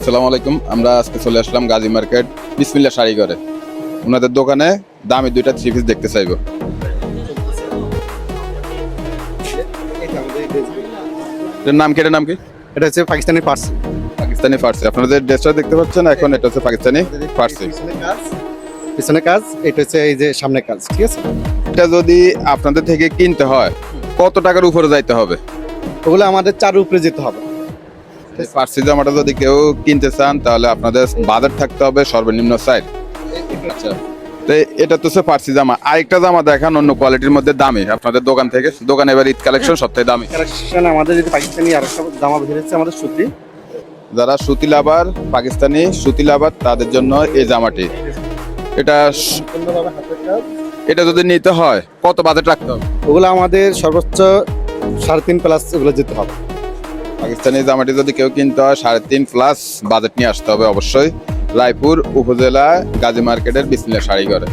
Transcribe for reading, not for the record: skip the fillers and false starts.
আসসালামু আলাইকুম। আমরা আজকে চলে আসলাম গাজী মার্কেট বিসমিল্লাহ শাড়ি ঘরে। ওনাদের দোকানে দামি দুইটা থ্রি পিস দেখতে চাইবো। এটার নাম কি? এটার নাম কি? এটা হচ্ছে পাকিস্তানি ফার্সি। পাকিস্তানি ফার্সি। আপনাদের ড্রেসটা দেখতে পাচ্ছেন, এখন এটা হচ্ছে পাকিস্তানি ফার্সি। পিছনে কাজ, এটা হচ্ছে এই যে সামনে কাজ, ঠিক আছে। এটা যদি আপনাদের থেকে কিনতে হয় কত টাকার উপরে যাইতে হবে? ওগুলো আমাদের 4 উপরে যেতে হবে। এই ফার্সি জামাটা যদি কেউ কিনতে চান তাহলে আপনাদের বাজার থাকতে হবে সর্বনিম্ন 4। আচ্ছা, তো এটা তো হচ্ছে ফার্সি জামা। আরেকটা জামা দেখান অন্য কোয়ালিটির মধ্যে দামি আপনাদের দোকান থেকে। দোকানে এবার ঈদ কালেকশন সবথেকে দামি কালেকশন আমাদের যদি পাকিস্তানি আরেকটা জামা বেরিয়েছে আমাদের সুতি। যারা সুতি লাভার, পাকিস্তানি সুতি লাভার, তাদের জন্য এই জামাটি। এটা সম্পূর্ণভাবে হাতের কাজ। এটা যদি নিতে হয় কত বাজেট রাখতে হবে? ওগুলো আমাদের সর্বোচ্চ 3.5 প্লাস ওগুলো যেতে হবে। পাকিস্তানি জামাটি যদি কেউ কিনতে হয় 3.5 প্লাস বাজেট নিয়ে আসতে হবে অবশ্যই। রায়পুর উপজেলা গাজী মার্কেটের বিসমিল্লাহ শাড়ি ঘরে।